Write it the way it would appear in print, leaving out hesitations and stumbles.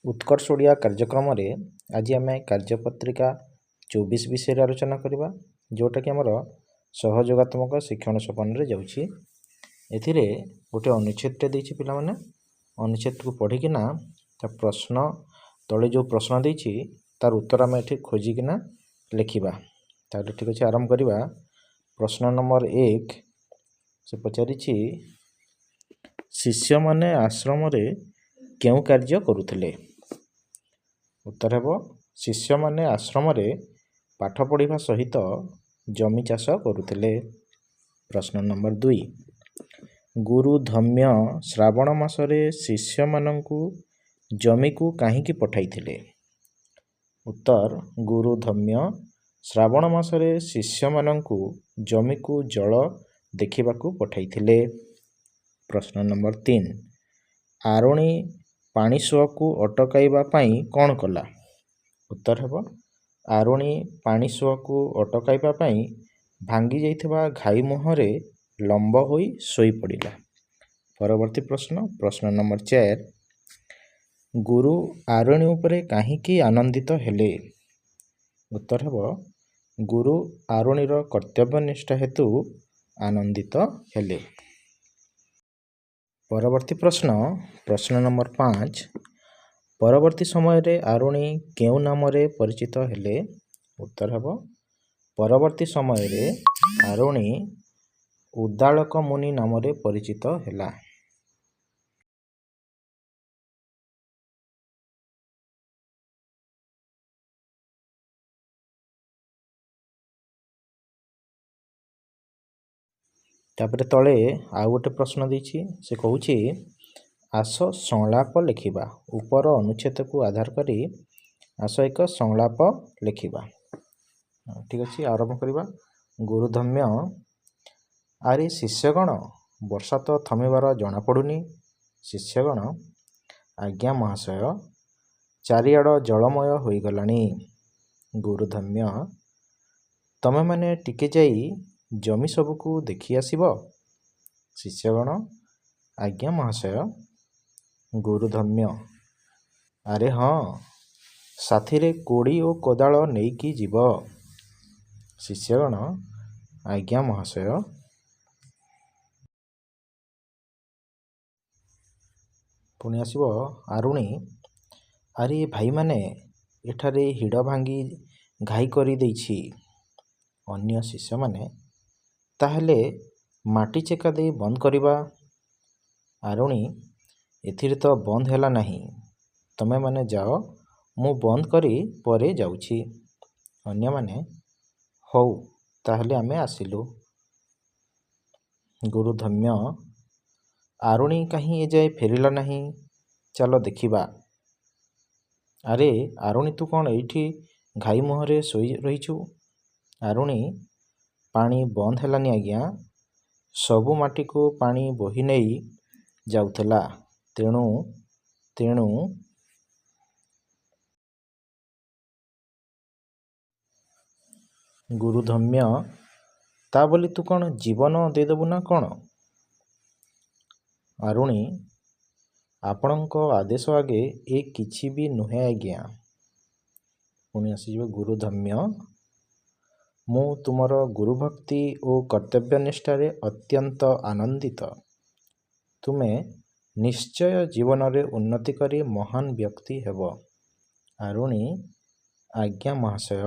उत्कर्ष ओडिया कार्यक्रम रे आज आम कार्यपत्रिका 24 विषय आलोचना करवा जोटा कि आमर सहयोगात्मक शिक्षण सोपान रे जाउछि। एथिरे गोटे अनुच्छेद देछि पिला माने अनुच्छेद को पढ़िकिना ता प्रश्न तले जो प्रश्न देछि तार उत्तर आम एठी खोजिकिना लिखिबा। ताले ठीक अछि आरंभ करवा। प्रश्न नंबर 1 से पचारिछि शिष्य माने आश्रम रे केउ कार्य करुथिले। उत्तर हेबो शिष्य माने आश्रम रे पाठ पढ़िबा सहित जमी चाष करुथिले। प्रश्न नंबर 2 गुरु धम्य श्रावण मासरे शिष्य मानंकु जमी को काहीकि पठाइथिले। उत्तर गुरु धम्य श्रावण मासरे शिष्य मानंकु जमी को जल देखिबाकू पठाइथिले। प्रश्न नंबर 3 आरोणी पानी सुआ को अटकाइबा पाई कौन कला। उत्तर हेबो आरोणी पानी सुआ को अटकाइबा पाई भांगी जाइथिबा घाई मुहरे लंब होई सोई पड़िला। परवर्ती प्रश्न नंबर 4 गुरु आरोणी उपरे काहीकि आनंदित हेले। उत्तर हेबो गुरु आरोणीर कर्तव्यनिष्ठा हेतु आनंदित हेले। परवर्ती प्रश्न नंबर 5 परवर्ती समय रे आरोणी केउ नाम रे परिचित हेले। उत्तर हेबो परवर्ती समय रे आरोणी उद्दालक मुनि नाम रे परिचित हेला। तापरे तले आउ गोटे प्रश्न देछि से कहूछि आस संलाप लिखिबा। ऊपर अनुच्छेद को आधार करी आस एक संलाप लिखिबा। ठीक अछि आरंभ करबा। गुरुधम्य आरे शिष्यगण वर्षा तो थमिबार जना पड़ुनी। शिष्यगण आज्ञा महाशय चारिआड जलमय होई गलानी। गुरुधम्य तमे माने टिके जाई जमी सबको देखि आसीबो। शिष्यगण आज्ञा महाशय। गुरुधम्य अरे हाँ साथी रे कोड़ी और कोदाल नेकी जीव। शिष्यगण आज्ञा महाशय। पुणी आसीबो आरुणी अरे भाई माने एठारे हिड़ भांगी घाई करी देछि। अन्य शिष्य माने ताहले माटी चेका दे बंद करिबा। आरुणी एथिरे तो बंद हैला नहीं तमे माने जाओ मु बंद करी परे जाउछि। अन्य माने हौ ताहले आमे आसिलु। गुरुधम्य आरुणी कहीं ए जाए फेरिला नहीं चलो देखिबा। अरे आरुणी तू कौन एठी घाई मुहरे सोई रहिछु। आरुणी पानी बंद हैलानी आज्ञा सबु माटी को पानी बोही नहीं जाउथला तेणु तेणु गुरुधम्य ता बोली तू कौन जीवन दे देबु ना कौन। आरुणी आपणको आदेश आगे ए किछि भी नुहे आज्ञा। पुणी आसीबो गुरुधम्य मु तुमर गुरुभक्ति और कर्तव्यनिष्ठा रे अत्यंत आनंदित। तुमे निश्चय जीवन रे उन्नति करी महान व्यक्ति हेबो। आरुणी आज्ञा महाशय।